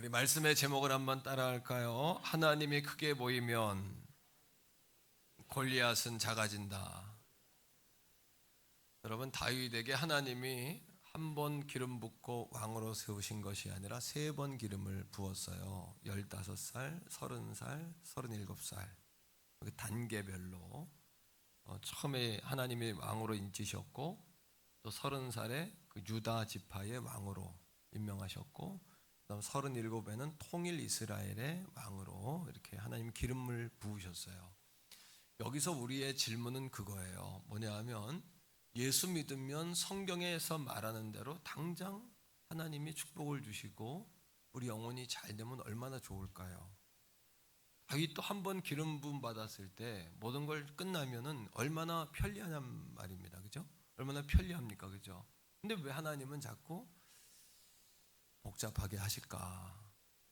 우리 말씀의 제목을 한번 따라할까요? 하나님이 크게 보이면 골리앗은 작아진다. 여러분, 다윗에게 하나님이 한 번 기름 붓고 왕으로 세우신 것이 아니라 3번 기름을 부었어요. 15살, 30살, 37살 단계별로 처음에 하나님이 왕으로 인치셨고, 또 30살에 그 유다 지파의 왕으로 임명하셨고, 그다음 37에는 통일 이스라엘의 왕으로 이렇게 하나님 기름을 부으셨어요. 여기서 우리의 질문은 그거예요. 뭐냐 하면, 예수 믿으면 성경에서 말하는 대로 당장 하나님이 축복을 주시고 우리 영혼이 잘 되면 얼마나 좋을까요? 다윗도 한 번 기름 부음 받았을 때 모든 걸 끝나면은 얼마나 편리하냔 말입니다. 그죠? 얼마나 편리합니까? 그죠? 근데 왜 하나님은 자꾸 복잡하게 하실까?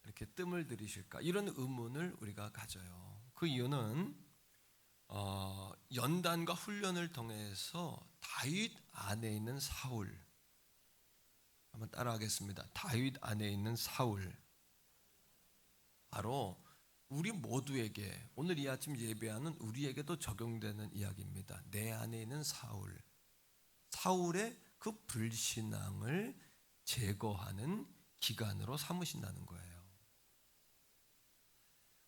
이렇게 뜸을 들이실까? 이런 의문을 우리가 가져요. 그 이유는 연단과 훈련을 통해서 다윗 안에 있는 사울, 한번 따라하겠습니다. 다윗 안에 있는 사울, 바로 우리 모두에게, 오늘 이 아침 예배하는 우리에게도 적용되는 이야기입니다. 내 안에 있는 사울, 사울의 그 불신앙을 제거하는 기간으로 삼으신다는 거예요.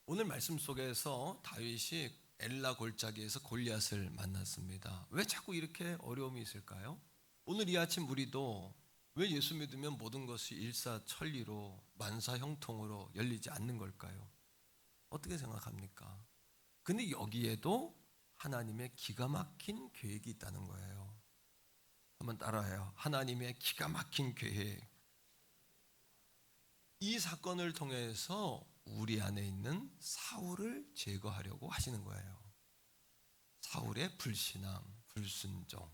오늘 말씀 속에서 다윗이 엘라 골짜기에서 골리앗을 만났습니다. 왜 자꾸 이렇게 어려움이 있을까요? 오늘 이 아침 우리도 왜 예수 믿으면 모든 것이 일사천리로 만사형통으로 열리지 않는 걸까요? 어떻게 생각합니까? 근데 여기에도 하나님의 기가 막힌 계획이 있다는 거예요. 한번 따라해요. 하나님의 기가 막힌 계획. 이 사건을 통해서 우리 안에 있는 사울을 제거하려고 하시는 거예요. 사울의 불신앙, 불순종.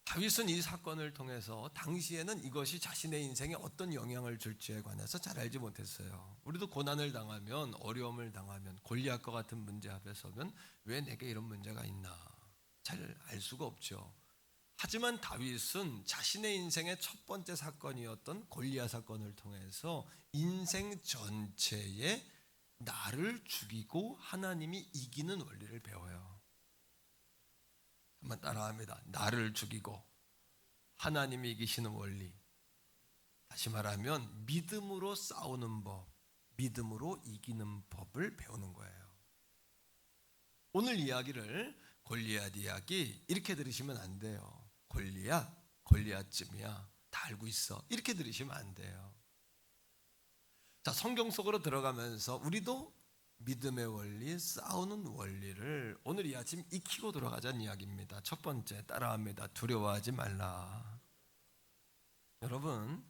다윗은 이 사건을 통해서 당시에는 이것이 자신의 인생에 어떤 영향을 줄지에 관해서 잘 알지 못했어요. 우리도 고난을 당하면, 어려움을 당하면, 골리앗과 같은 문제 앞에 서면 왜 내게 이런 문제가 있나 잘 알 수가 없죠. 하지만 다윗은 자신의 인생의 첫 번째 사건이었던 골리앗 사건을 통해서 인생 전체에 나를 죽이고 하나님이 이기는 원리를 배워요. 한번 따라합니다. 나를 죽이고 하나님이 이기시는 원리. 다시 말하면 믿음으로 싸우는 법, 믿음으로 이기는 법을 배우는 거예요. 오늘 이야기를, 골리앗 이야기, 이렇게 들으시면 안 돼요. 골리앗쯤이야, 다 알고 있어, 이렇게 들으시면 안 돼요. 자, 성경 속으로 들어가면서 우리도 믿음의 원리, 싸우는 원리를 오늘 이 아침 익히고 들어가자는 이야기입니다. 첫 번째, 따라합니다. 두려워하지 말라. 여러분,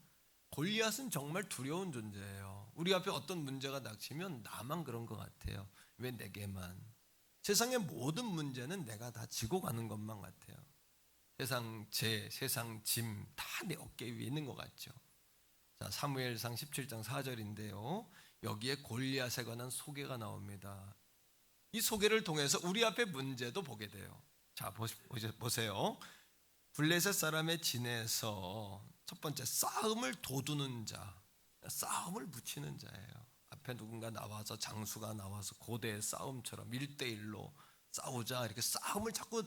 골리앗은 정말 두려운 존재예요. 우리 앞에 어떤 문제가 닥치면 나만 그런 것 같아요. 왜 내게만? 세상의 모든 문제는 내가 다 지고 가는 것만 같아요. 세상 죄, 세상 짐 다 내 어깨 위에 있는 것 같죠. 자, 사무엘상 17장 4절인데요. 여기에 골리앗에 관한 소개가 나옵니다. 이 소개를 통해서 우리 앞에 문제도 보게 돼요. 자, 보세요. 블레셋 사람의 진에서 첫 번째, 싸움을 돋우는 자, 싸움을 붙이는 자예요. 앞에 누군가 나와서, 장수가 나와서 고대의 싸움처럼 1대1로 싸우자, 이렇게 싸움을 자꾸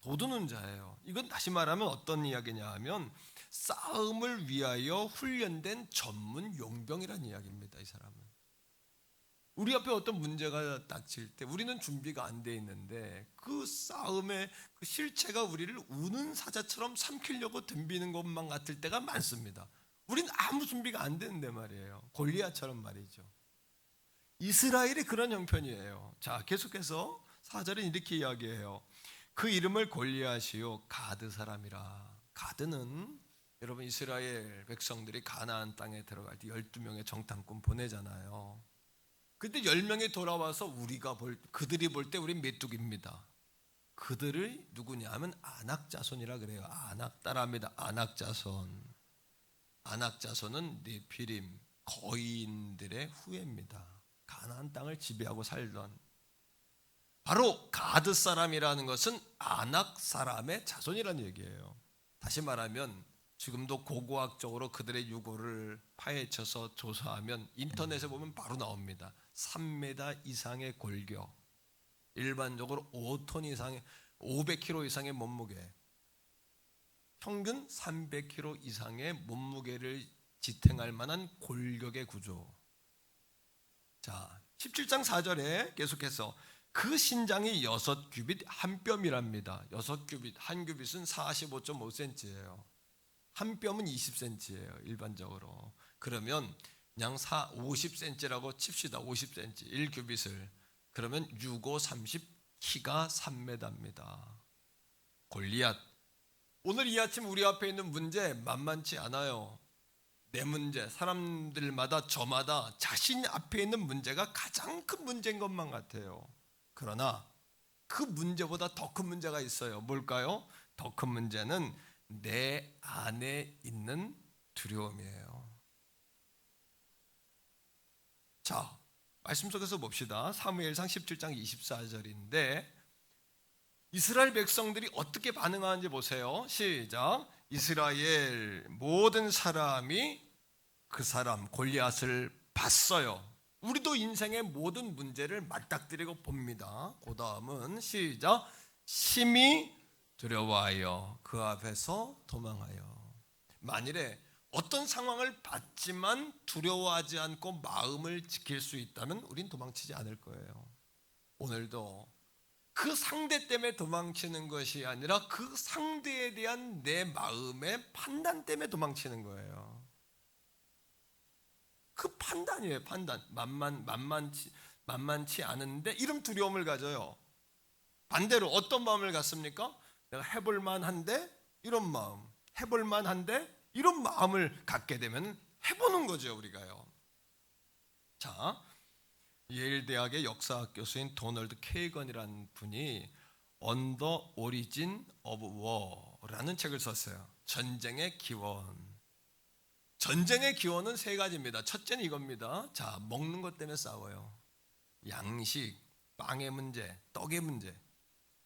돋우는 자예요. 이건 다시 말하면 어떤 이야기냐 하면 싸움을 위하여 훈련된 전문 용병이라는 이야기입니다. 이 사람은 우리 앞에 어떤 문제가 닥칠 때 우리는 준비가 안 돼 있는데 그 싸움의 그 실체가 우리를 우는 사자처럼 삼키려고 덤비는 것만 같을 때가 많습니다. 우리는 아무 준비가 안 되는데 말이에요. 골리앗처럼 말이죠. 이스라엘이 그런 형편이에요. 자, 계속해서 4절은 이렇게 이야기해요. 그 이름을 골리앗이요 가드 사람이라. 가드는 여러분, 이스라엘 백성들이 가나안 땅에 들어갈 때 12명의 정탐꾼 보내잖아요. 그때 10명이 돌아와서 그들이 볼 때 우린 메뚜기입니다. 그들이 누구냐 하면 아낙 자손이라 그래요. 아낙, 따라합니다. 아낙 자손. 아낙 자손은 네피림, 거인들의 후예입니다. 가나안 땅을 지배하고 살던, 바로 가드 사람이라는 것은 아낙 사람의 자손이라는 얘기예요. 다시 말하면 지금도 고고학적으로 그들의 유고를 파헤쳐서 조사하면 인터넷에 보면 바로 나옵니다. 3m 이상의 골격, 일반적으로 5톤 이상의 500kg 이상의 몸무게, 평균 300kg 이상의 몸무게를 지탱할 만한 골격의 구조. 자, 17장 4절에 계속해서 그 신장이 6규빗 한 뼘이랍니다. 6규빗, 한 규빗은 45.5cm예요. 한 뼘은 20cm예요. 일반적으로. 그러면 그냥 50cm라고 칩시다. 50cm, 1규빗을. 그러면 6, 5, 30, 키가 3m입니다. 골리앗. 오늘 이 아침 우리 앞에 있는 문제 만만치 않아요. 내 문제, 사람들마다 저마다 자신 앞에 있는 문제가 가장 큰 문제인 것만 같아요. 그러나 그 문제보다 더 큰 문제가 있어요. 뭘까요? 더 큰 문제는 내 안에 있는 두려움이에요. 자, 말씀 속에서 봅시다. 사무엘상 17장 24절인데 이스라엘 백성들이 어떻게 반응하는지 보세요. 시작. 이스라엘 모든 사람이 그 사람 골리앗을 봤어요. 우리도 인생의 모든 문제를 맞닥뜨리고 봅니다. 그 다음은 시작. 심히 두려워하여 그 앞에서 도망하여. 만일에 어떤 상황을 봤지만 두려워하지 않고 마음을 지킬 수 있다면 우린 도망치지 않을 거예요. 오늘도 그 상대 때문에 도망치는 것이 아니라 그 상대에 대한 내 마음의 판단 때문에 도망치는 거예요. 그 판단이에요. 판단. 만만치 않은데 이런 두려움을 가져요. 반대로 어떤 마음을 갖습니까? 내가 해볼만 한데 이런 마음, 해볼만 한데 이런 마음을 갖게 되면 해보는 거죠. 우리가요. 자, 예일 대학의 역사학 교수인 도널드 케이건이라는 분이 On the Origin of War라는 책을 썼어요. 전쟁의 기원. 전쟁의 기원은 세 가지입니다. 첫째는 이겁니다. 자, 먹는 것 때문에 싸워요. 양식, 빵의 문제, 떡의 문제.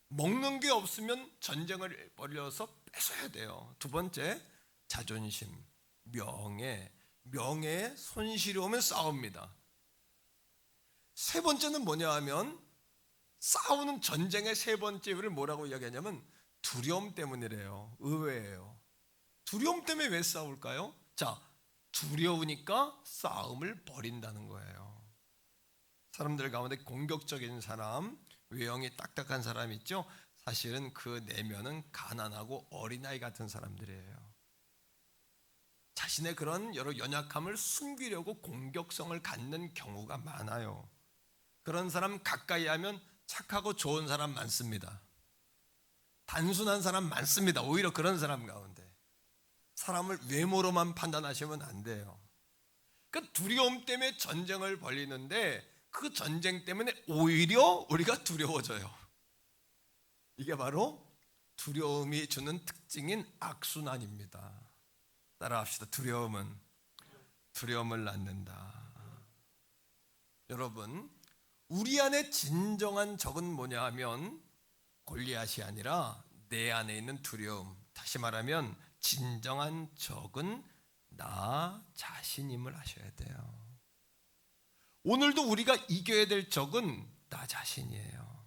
먹는 게 없으면 전쟁을 벌여서 뺏어야 돼요. 두 번째, 자존심, 명예에 손실이 오면 싸웁니다. 세 번째는 뭐냐 하면 싸우는 전쟁의 세 번째 이유를 뭐라고 이야기하냐면 두려움 때문이래요. 의외예요. 두려움 때문에 왜 싸울까요? 자, 두려우니까 싸움을 벌인다는 거예요. 사람들 가운데 공격적인 사람, 외형이 딱딱한 사람 있죠? 사실은 그 내면은 가난하고 어린아이 같은 사람들이에요. 자신의 그런 여러 연약함을 숨기려고 공격성을 갖는 경우가 많아요. 그런 사람 가까이 하면 착하고 좋은 사람 많습니다. 단순한 사람 많습니다. 오히려 그런 사람 가운데. 사람을 외모로만 판단하시면 안 돼요. 그 두려움 때문에 전쟁을 벌이는데 그 전쟁 때문에 오히려 우리가 두려워져요. 이게 바로 두려움이 주는 특징인 악순환입니다. 따라합시다. 두려움을 낳는다. 여러분, 우리 안에 진정한 적은 뭐냐 하면 골리앗이 아니라 내 안에 있는 두려움. 다시 말하면 진정한 적은 나 자신임을 아셔야 돼요. 오늘도 우리가 이겨야 될 적은 나 자신이에요.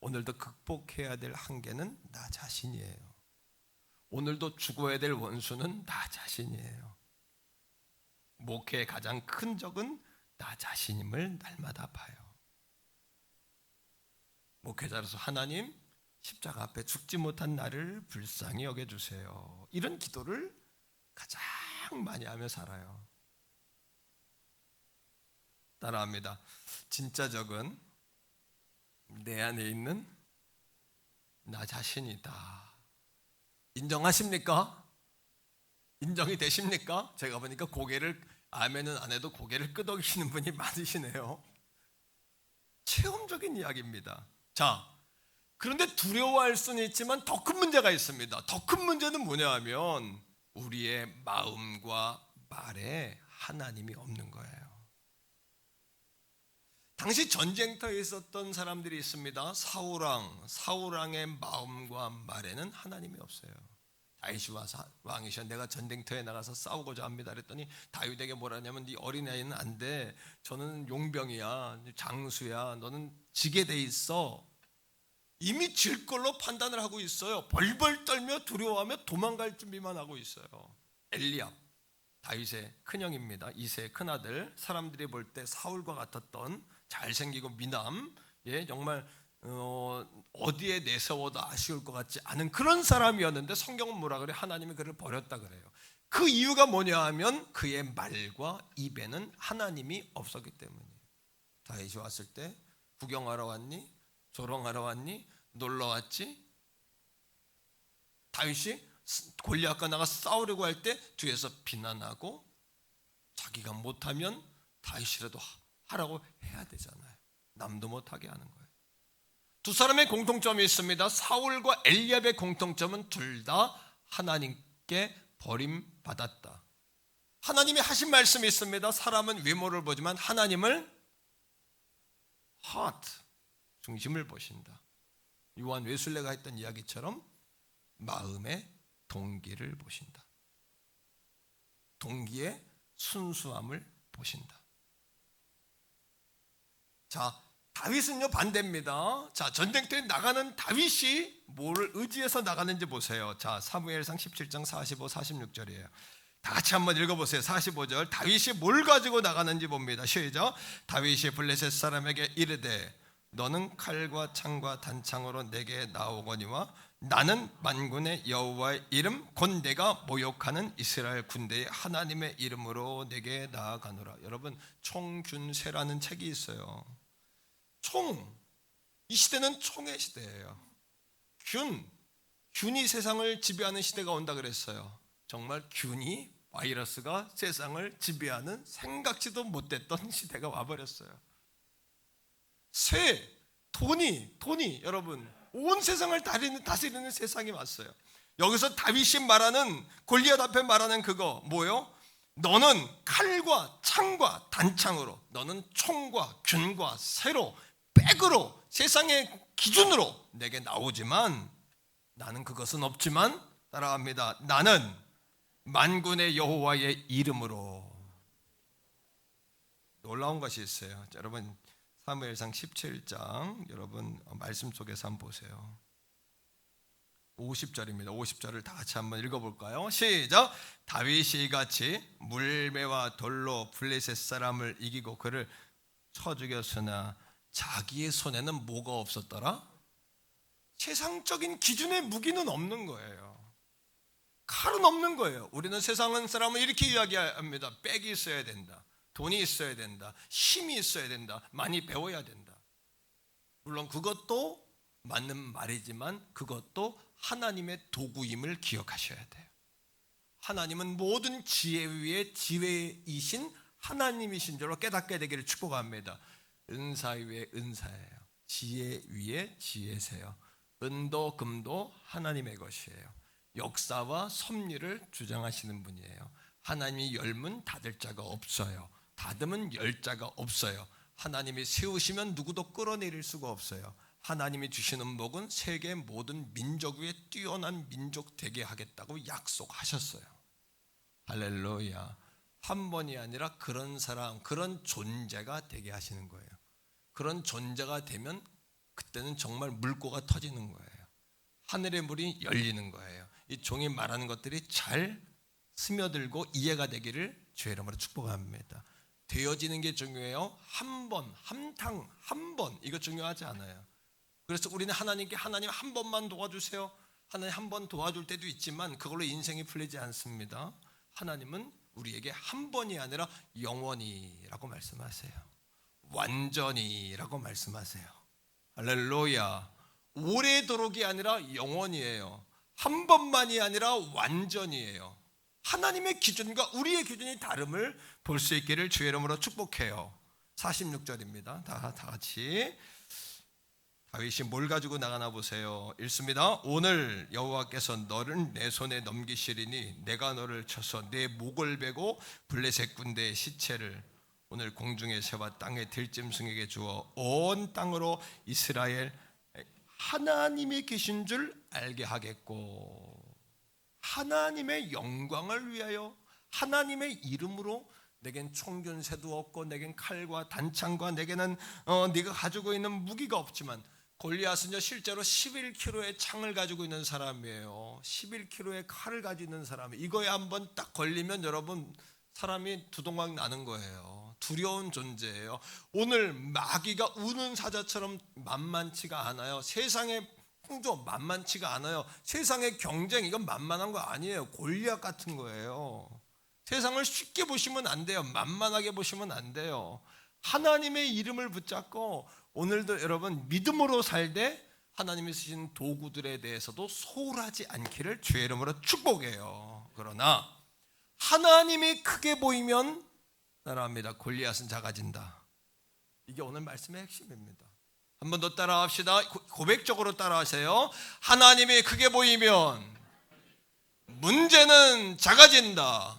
오늘도 극복해야 될 한계는 나 자신이에요. 오늘도 죽어야 될 원수는 나 자신이에요. 목회의 가장 큰 적은 나 자신임을 날마다 봐요. 목회자로서 하나님, 십자가 앞에 죽지 못한 나를 불쌍히 여겨주세요. 이런 기도를 가장 많이 하며 살아요. 따라합니다. 진짜 적은 내 안에 있는 나 자신이다. 인정하십니까? 인정이 되십니까? 제가 보니까 고개를 아멘은 안 해도 고개를 끄덕이시는 분이 많으시네요. 체험적인 이야기입니다. 자, 그런데 두려워할 수는 있지만 더 큰 문제가 있습니다. 더 큰 문제는 뭐냐 하면 우리의 마음과 말에 하나님이 없는 거예요. 당시 전쟁터에 있었던 사람들이 있습니다. 사울왕의 마음과 말에는 하나님이 없어요. 다윗이 와서 왕이셔 내가 전쟁터에 나가서 싸우고자 합니다 그랬더니 다윗에게 뭐라냐면 네 어린아이는 안 돼. 저는 용병이야, 장수야. 너는 지게 돼 있어. 이미 질 걸로 판단을 하고 있어요. 벌벌 떨며 두려워하며 도망갈 준비만 하고 있어요. 엘리압, 다윗의 큰형입니다. 이세의 큰아들. 사람들이 볼 때 사울과 같았던 잘생기고 미남, 정말 어디에 내세워도 아쉬울 것 같지 않은 그런 사람이었는데 성경은 뭐라 그래? 하나님이 그를 버렸다 그래요. 그 이유가 뭐냐 하면 그의 말과 입에는 하나님이 없었기 때문이에요. 다윗이 왔을 때 구경하러 왔니? 조롱하러 왔니? 놀러 왔지? 다윗이 골리앗과 나가 싸우려고 할 때 뒤에서 비난하고 자기가 못하면 다윗이라도 하라고 해야 되잖아요. 남도 못하게 하는 거예요. 두 사람의 공통점이 있습니다. 사울과 엘리압의 공통점은 둘 다 하나님께 버림받았다. 하나님이 하신 말씀이 있습니다. 사람은 외모를 보지만 하나님을 heart, 중심을 보신다. 요한 웨슬레가 했던 이야기처럼 마음의 동기를 보신다. 동기의 순수함을 보신다. 자, 다윗은요 반대입니다. 자, 전쟁터에 나가는 다윗이 뭘 의지해서 나가는지 보세요. 자, 사무엘상 17장 45, 46절이에요. 다 같이 한번 읽어보세요. 45절. 다윗이 뭘 가지고 나가는지 봅니다. 시작. 다윗이 블레셋 사람에게 이르되 너는 칼과 창과 단창으로 내게 나오거니와 나는 만군의 여호와의 이름 곧 내가 모욕하는 이스라엘 군대의 하나님의 이름으로 내게 나아가노라. 여러분, 총균세라는 책이 있어요. 총, 이 시대는 총의 시대예요. 균이 세상을 지배하는 시대가 온다 그랬어요. 정말 균이, 바이러스가 세상을 지배하는 생각지도 못했던 시대가 와버렸어요. 돈이 여러분 온 세상을 다스리는 세상이 왔어요. 여기서 다윗이 말하는, 골리앗 앞에 말하는 그거 뭐요? 너는 칼과 창과 단창으로, 너는 총과 균과 새로, 백으로, 세상의 기준으로 내게 나오지만 나는 그것은 없지만, 따라갑니다. 나는 만군의 여호와의 이름으로. 놀라운 것이 있어요. 자, 여러분 사무엘상 17장 여러분 말씀 속에서 한번 보세요. 50절입니다. 50절을 다 같이 한번 읽어볼까요? 시작. 다윗이 같이 물매와 돌로 블레셋 사람을 이기고 그를 쳐 죽였으나 자기의 손에는 뭐가 없었더라? 세상적인 기준의 무기는 없는 거예요. 칼은 없는 거예요. 우리는 세상 사람은 이렇게 이야기합니다. 백이 있어야 된다, 돈이 있어야 된다, 힘이 있어야 된다, 많이 배워야 된다. 물론 그것도 맞는 말이지만 그것도 하나님의 도구임을 기억하셔야 돼요. 하나님은 모든 지혜 위에 지혜이신 하나님이신 줄로 깨닫게 되기를 축복합니다. 은사 위에 은사예요. 지혜 위에 지혜세요. 은도 금도 하나님의 것이에요. 역사와 섭리를 주장하시는 분이에요. 하나님이 열문 닫을 자가 없어요. 닫으면 열 자가 없어요. 하나님이 세우시면 누구도 끌어내릴 수가 없어요. 하나님이 주시는 복은 세계 모든 민족 위에 뛰어난 민족 되게 하겠다고 약속하셨어요. 할렐루야. 한 번이 아니라 그런 사람, 그런 존재가 되게 하시는 거예요. 그런 존재가 되면 그때는 정말 물꼬가 터지는 거예요. 하늘의 문이 열리는 거예요. 이 종이 말하는 것들이 잘 스며들고 이해가 되기를 주의 이름으로 축복합니다. 되어지는 게 중요해요. 한 번, 한 번, 이거 중요하지 않아요. 그래서 우리는 하나님께 하나님 한 번만 도와주세요, 하나님 한 번 도와줄 때도 있지만 그걸로 인생이 풀리지 않습니다. 하나님은 우리에게 한 번이 아니라 영원히라고 말씀하세요. 완전히라고 말씀하세요. 할렐루야. 오래도록이 아니라 영원이에요. 한 번만이 아니라 완전이에요. 하나님의 기준과 우리의 기준이 다름을 볼 수 있기를 주의 이름으로 축복해요. 46절입니다. 다 같이. 다윗이 뭘 가지고 나가나 보세요. 읽습니다. 오늘 여호와께서 너를 내 손에 넘기시리니 내가 너를 쳐서 내 목을 베고 블레셋 군대의 시체를 오늘 공중의 새와 땅의 들짐승에게 주어 온 땅으로 이스라엘 하나님이 계신 줄 알게 하겠고, 하나님의 영광을 위하여 하나님의 이름으로 내겐 총균새도 없고 내겐 칼과 단창과 내게는 네가 가지고 있는 무기가 없지만 골리앗은요 실제로 11kg의 창을 가지고 있는 사람이에요. 11kg의 칼을 가지고 있는 사람이 이거에 한번 딱 걸리면 여러분 사람이 두동강 나는 거예요. 두려운 존재예요. 오늘 마귀가 우는 사자처럼 만만치가 않아요. 세상의 풍조 만만치가 않아요. 세상의 경쟁 이건 만만한 거 아니에요. 골리앗 같은 거예요. 세상을 쉽게 보시면 안 돼요. 만만하게 보시면 안 돼요. 하나님의 이름을 붙잡고 오늘도 여러분 믿음으로 살되 하나님이 쓰신 도구들에 대해서도 소홀하지 않기를 주의 이름으로 축복해요. 그러나 하나님이 크게 보이면 따라합니다. 골리앗은 작아진다. 이게 오늘 말씀의 핵심입니다. 한 번 더 따라합시다. 고백적으로 따라하세요. 하나님이 크게 보이면 문제는 작아진다.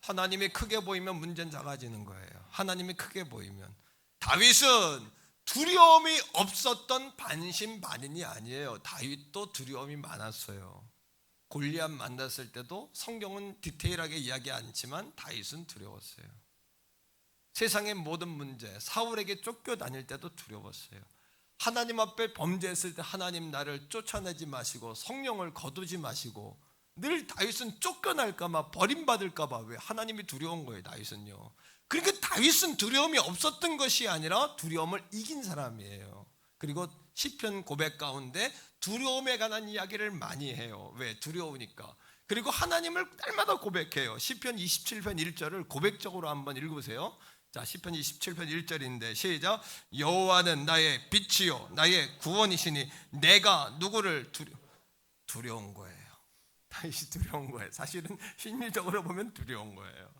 하나님이 크게 보이면 문제는 작아지는 거예요. 하나님이 크게 보이면. 다윗은 두려움이 없었던 반신반인이 아니에요. 다윗도 두려움이 많았어요. 골리앗 만났을 때도 성경은 디테일하게 이야기 않지만 다윗은 두려웠어요. 세상의 모든 문제, 사울에게 쫓겨다닐 때도 두려웠어요. 하나님 앞에 범죄했을 때 하나님 나를 쫓아내지 마시고 성령을 거두지 마시고 늘 다윗은 쫓겨날까 봐 버림받을까 봐 왜 하나님이 두려운 거예요. 다윗은요. 그러니까 다윗은 두려움이 없었던 것이 아니라 두려움을 이긴 사람이에요. 그리고 시편 고백 가운데 두려움에 관한 이야기를 많이 해요. 왜? 두려우니까. 그리고 하나님을 날마다 고백해요. 시편 27편 1절을 고백적으로 한번 읽으세요. 자, 시편 27편 1절인데 시작. 여호와는 나의 빛이요 나의 구원이시니 내가 누구를 두려운 거예요. 다윗이 두려운 거예요. 사실은 심리적으로 보면 두려운 거예요.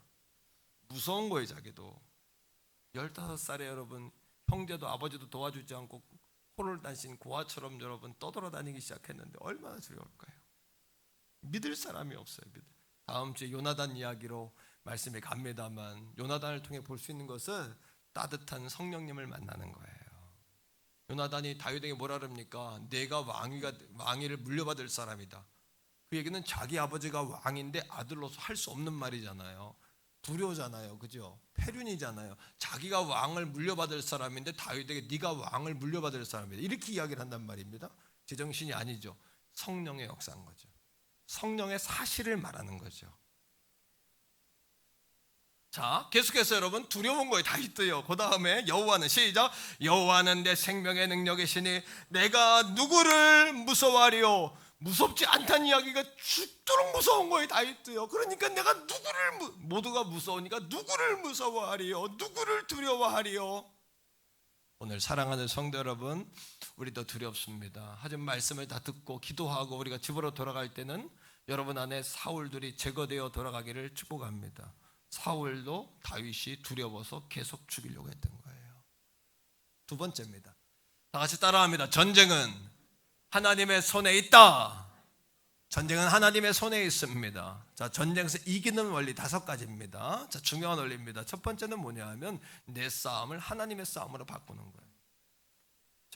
무서운 거예요. 자기도 15살에 여러분 형제도 아버지도 도와주지 않고 코를 다신 고아처럼 여러분 떠돌아다니기 시작했는데 얼마나 두려울까요? 믿을 사람이 없어요. 다음 주에 요나단 이야기로 말씀이 갑니다만 요나단을 통해 볼 수 있는 것은 따뜻한 성령님을 만나는 거예요. 요나단이 다윗에게 뭐라 그럽니까? 내가 왕위를 물려받을 사람이다. 그 얘기는 자기 아버지가 왕인데 아들로서 할 수 없는 말이잖아요. 두려우잖아요. 그죠? 폐륜이잖아요. 자기가 왕을 물려받을 사람인데 다윗에게 네가 왕을 물려받을 사람이다. 이렇게 이야기를 한단 말입니다. 제정신이 아니죠. 성령의 역사인 거죠. 성령의 사실을 말하는 거죠. 자, 계속해서 여러분 두려운 거예요. 다윗도요. 그 다음에 여호와는 시작. 여호와는 내 생명의 능력이시니 내가 누구를 무서워하리요. 무섭지 않다는 이야기가 죽도록 무서운 거예요. 다윗도요. 그러니까 내가 모두가 무서우니까 누구를 무서워하리요. 누구를 두려워하리요. 오늘 사랑하는 성도 여러분, 우리도 두렵습니다. 하지만 말씀을 다 듣고 기도하고 우리가 집으로 돌아갈 때는 여러분 안에 사울들이 제거되어 돌아가기를 축복합니다. 사울도 다윗이 두려워서 계속 죽이려고 했던 거예요. 두 번째입니다. 다 같이 따라합니다. 전쟁은 하나님의 손에 있다. 전쟁은 하나님의 손에 있습니다. 자, 전쟁에서 이기는 원리 5가지입니다. 자, 중요한 원리입니다. 첫 번째는 뭐냐 하면 내 싸움을 하나님의 싸움으로 바꾸는 거예요.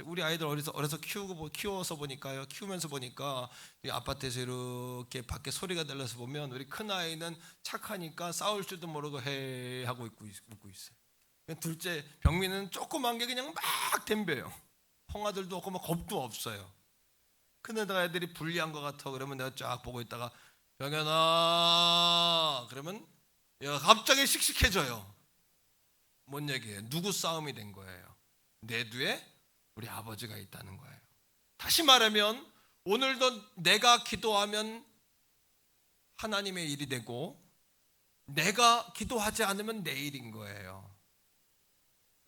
우리 아이들 어려서 키워서 보니까요. 키우면서 보니까 아파트에서 이렇게 밖에 소리가 들려서 보면 우리 큰 아이는 착하니까 싸울 줄도 모르고 해 하고 웃고 있어요. 둘째 병민은 조그만 게 그냥 막 덤벼요. 형아들도 없고 막 겁도 없어요. 큰애가 애들이 불리한 것 같아. 그러면 내가 쫙 보고 있다가 병현아 그러면 얘가 갑자기 씩씩해져요. 뭔 얘기예요? 누구 싸움이 된 거예요? 내 뒤에 우리 아버지가 있다는 거예요. 다시 말하면 오늘도 내가 기도하면 하나님의 일이 되고 내가 기도하지 않으면 내 일인 거예요.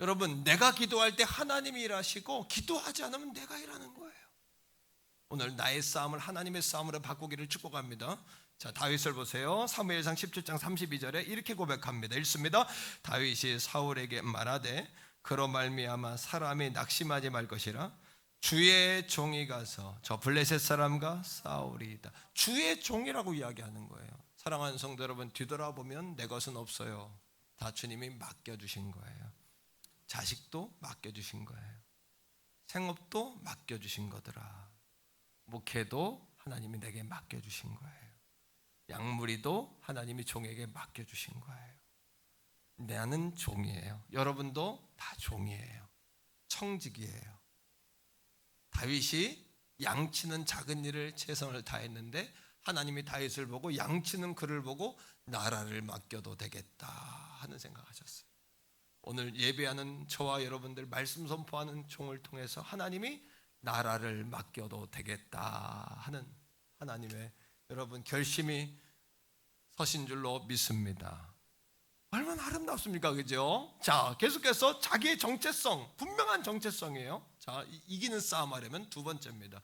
여러분, 내가 기도할 때 하나님이 일하시고 기도하지 않으면 내가 일하는 거예요. 오늘 나의 싸움을 하나님의 싸움으로 바꾸기를 축복합니다. 자, 다윗을 보세요. 사무엘상 17장 32절에 이렇게 고백합니다. 읽습니다. 다윗이 사울에게 말하되 그로 말미암아 사람이 낙심하지 말 것이라 주의 종이 가서 저 블레셋 사람과 싸우리이다. 주의 종이라고 이야기하는 거예요. 사랑하는 성도 여러분, 뒤돌아보면 내 것은 없어요. 다 주님이 맡겨주신 거예요. 자식도 맡겨주신 거예요. 생업도 맡겨주신 거더라. 목회도 하나님이 내게 맡겨주신 거예요. 양무리도 하나님이 종에게 맡겨주신 거예요. 나는 종이에요. 여러분도 다 종이에요. 청직이에요. 다윗이 양치는 작은 일을 최선을 다했는데 하나님이 다윗을 보고 양치는 그를 보고 나라를 맡겨도 되겠다 하는 생각하셨어요. 오늘 예배하는 저와 여러분들 말씀 선포하는 종을 통해서 하나님이 나라를 맡겨도 되겠다 하는 하나님의 여러분 결심이 서신 줄로 믿습니다. 얼마나 아름답습니까? 그죠? 자, 계속해서 자기의 정체성, 분명한 정체성이에요. 자, 이기는 싸움 하려면 두 번째입니다.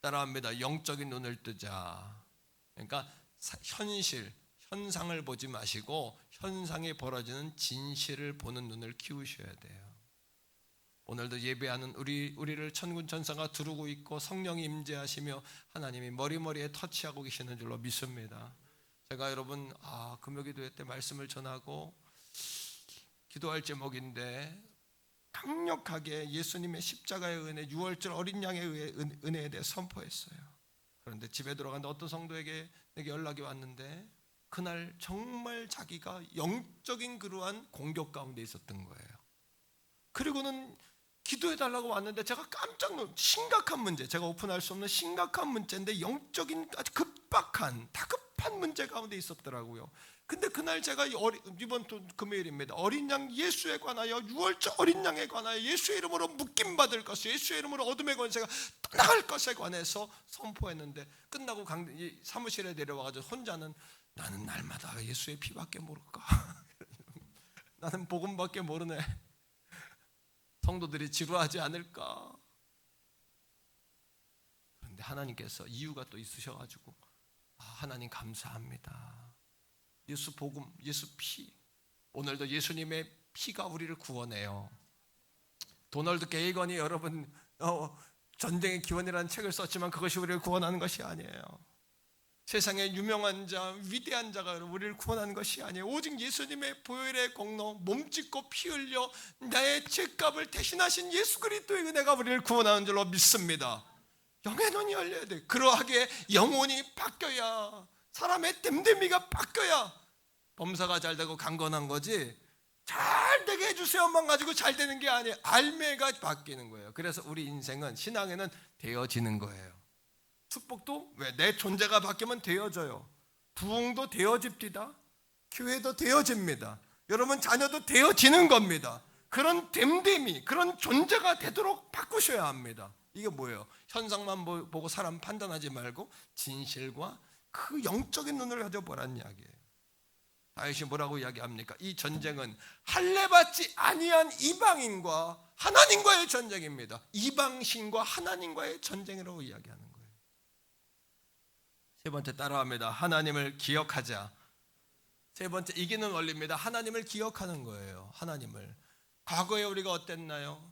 따라합니다. 영적인 눈을 뜨자. 그러니까 현실, 현상을 보지 마시고 현상에 벌어지는 진실을 보는 눈을 키우셔야 돼요. 오늘도 예배하는 우리를 천군 천사가 두르고 있고 성령이 임재하시며 하나님이 머리머리에 터치하고 계시는 줄로 믿습니다. 제가 여러분 금요기도회 때 말씀을 전하고 기도할 제목인데 강력하게 예수님의 십자가의 은혜, 유월절 어린 양의 은혜에 대해 선포했어요. 그런데 집에 들어갔는데 어떤 성도에게 내게 연락이 왔는데 그날 정말 자기가 영적인 그러한 공격 가운데 있었던 거예요. 그리고는 기도해달라고 왔는데 제가 깜짝 놀랐어요. 심각한 문제, 제가 오픈할 수 없는 심각한 문제인데 영적인 아주 다급한 문제 가운데 있었더라고요. 근데 그날 제가 이번 또 금요일입니다. 어린 양 예수에 관하여 유월절 어린 양에 관하여 예수의 이름으로 묶임받을 것, 예수의 이름으로 어둠의 권세가 떠나갈 것에 관해서 선포했는데 끝나고 사무실에 내려와가지고 혼자는 나는 날마다 예수의 피밖에 모를까 나는 복음밖에 모르네, 성도들이 지루하지 않을까. 그런데 하나님께서 이유가 또 있으셔가지고 하나님 감사합니다. 예수 복음, 예수 피, 오늘도 예수님의 피가 우리를 구원해요. 도널드 게이건이 여러분 전쟁의 기원이라는 책을 썼지만 그것이 우리를 구원하는 것이 아니에요. 세상에 유명한 자, 위대한 자가 우리를 구원하는 것이 아니에요. 오직 예수님의 보혈의 공로, 몸짓고 피 흘려 나의 죄값을 대신하신 예수 그리스도의 은혜가 우리를 구원하는 줄로 믿습니다. 영의 눈이 열려야 돼. 그러하게 영혼이 바뀌어야, 사람의 됨됨이가 바뀌어야 범사가 잘 되고 강건한 거지, 잘 되게 해주세요만 가지고 잘 되는 게 아니에요. 알매가 바뀌는 거예요. 그래서 우리 인생은, 신앙에는 되어지는 거예요. 축복도 왜 내 존재가 바뀌면 되어져요. 부흥도 되어집니다. 교회도 되어집니다. 여러분 자녀도 되어지는 겁니다. 그런 됨됨이, 그런 존재가 되도록 바꾸셔야 합니다. 이게 뭐예요? 현상만 보고 사람 판단하지 말고 진실과 그 영적인 눈을 가져보라는 이야기예요. 다윗이 뭐라고 이야기합니까? 이 전쟁은 할례받지 아니한 이방인과 하나님과의 전쟁입니다. 이방신과 하나님과의 전쟁이라고 이야기하는 거예요. 세 번째 따라합니다. 하나님을 기억하자. 세 번째 이기는 원리입니다. 하나님을 기억하는 거예요. 하나님을. 과거에 우리가 어땠나요?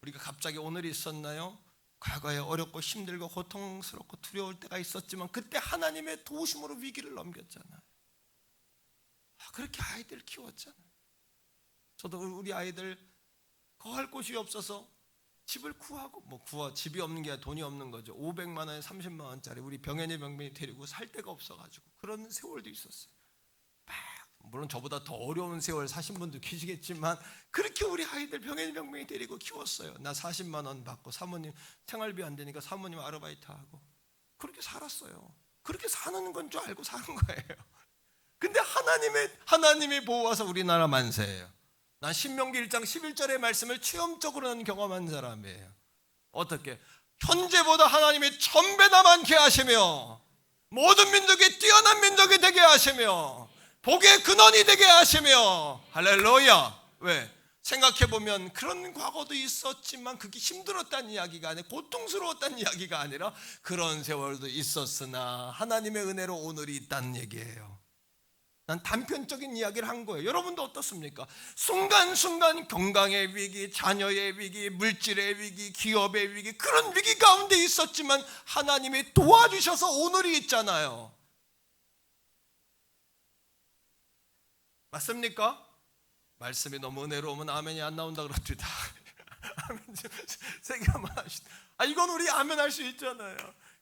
우리가 갑자기 오늘이 있었나요? 과거에 어렵고 힘들고 고통스럽고 두려울 때가 있었지만 그때 하나님의 도우심으로 위기를 넘겼잖아요. 그렇게 아이들 키웠잖아요. 저도 우리 아이들 거할 곳이 없어서 집을 구하고, 집이 없는 게 아니라 돈이 없는 거죠. 500만 원에 30만 원짜리 우리 병현이 데리고 살 데가 없어가지고 그런 세월도 있었어요. 물론 저보다 더 어려운 세월 사신 분도 계시겠지만 그렇게 우리 아이들 병현이 데리고 키웠어요. 나 40만 원 받고 사모님 생활비 안 되니까 사모님 아르바이트하고 그렇게 살았어요. 그렇게 사는 건 줄 알고 사는 거예요. 근데 하나님의 보호와서 우리나라 만세예요. 난 신명기 1장 11절의 말씀을 체험적으로는 경험한 사람이에요. 어떻게? 현재보다 하나님이 1000배나 많게 하시며 모든 민족이 뛰어난 민족이 되게 하시며 복의 근원이 되게 하시며, 할렐루야. 왜? 생각해보면 그런 과거도 있었지만 그게 힘들었다는 이야기가 아니라, 고통스러웠다는 이야기가 아니라 그런 세월도 있었으나 하나님의 은혜로 오늘이 있다는 얘기예요. 난 단편적인 이야기를 한 거예요. 여러분도 어떻습니까? 순간순간 건강의 위기, 자녀의 위기, 물질의 위기, 기업의 위기, 그런 위기 가운데 있었지만 하나님이 도와주셔서 오늘이 있잖아요. 맞습니까? 말씀이 너무 은혜로우면 아멘이 안 나온다 그럽니다. 아멘 좀 세게 한번 하시다. 이건 우리 아멘 할 수 있잖아요.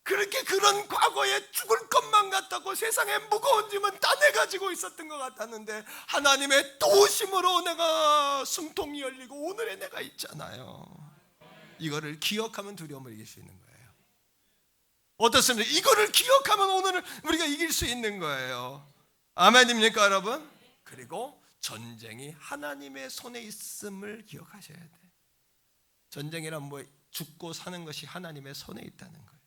그렇게 그런 과거에 죽을 것만 같았고 세상에 무거운 짐은 다 내가 지고 있었던 것 같았는데 하나님의 도우심으로 내가 숨통이 열리고 오늘의 내가 있잖아요. 이거를 기억하면 두려움을 이길 수 있는 거예요. 어떻습니까? 이거를 기억하면 오늘은 우리가 이길 수 있는 거예요. 아멘입니까 여러분? 그리고 전쟁이 하나님의 손에 있음을 기억하셔야 돼. 전쟁이란 뭐 죽고 사는 것이 하나님의 손에 있다는 거예요.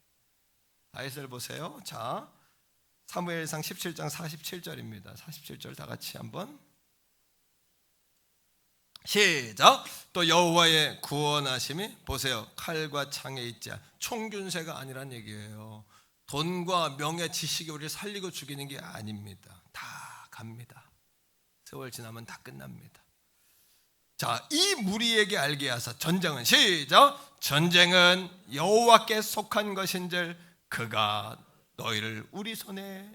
다윗을 보세요. 자, 사무엘상 17장 47절입니다. 47절 다 같이 한번 시작. 또 여호와의 구원하심이 보세요. 칼과 창에 있지 총균세가 아니란 얘기예요. 돈과 명예 지식이 우리를 살리고 죽이는 게 아닙니다. 다 갑니다. 세월 지나면 다 끝납니다. 자, 이 무리에게 알게 하사 전쟁은 시작. 전쟁은 여호와께 속한 것인즉 그가 너희를 우리 손에.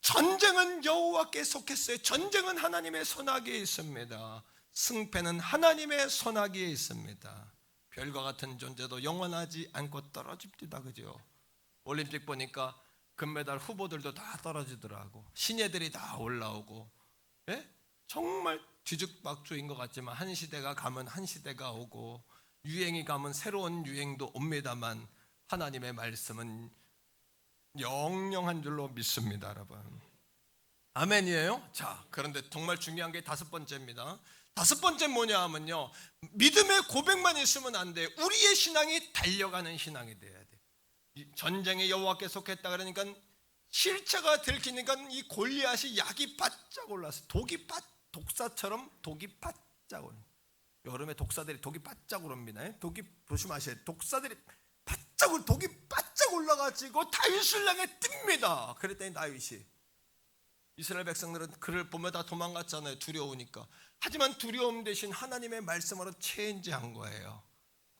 전쟁은 여호와께 속했어요. 전쟁은 하나님의 손아귀에 있습니다. 승패는 하나님의 손아귀에 있습니다. 별과 같은 존재도 영원하지 않고 떨어집니다. 그죠? 올림픽 보니까 금메달 후보들도 다 떨어지더라고. 신예들이 다 올라오고, 예? 정말 뒤죽박죽인 것 같지만 한 시대가 가면 한 시대가 오고 유행이 가면 새로운 유행도 옵니다만 하나님의 말씀은 영영한 줄로 믿습니다, 여러분. 아멘이에요. 자, 그런데 정말 중요한 게 다섯 번째입니다. 다섯 번째 뭐냐 하면요, 믿음의 고백만 있으면 안 돼. 우리의 신앙이 달려가는 신앙이 돼야 돼. 전쟁에 여호와께 속했다 그러니까 실체가 들키니까 이 골리앗이 약이 바짝 올라서 독사처럼 독이 바짝 올라. 여름에 독사들이 독이 바짝 오릅니다. 독이 조심하셔야 돼요. 독사들이 독이 바짝 올라가지고 다윗을 향해 뜹니다. 그랬더니 다윗이, 이스라엘 백성들은 그를 보면 다 도망갔잖아요. 두려우니까. 하지만 두려움 대신 하나님의 말씀으로 체인지한 거예요.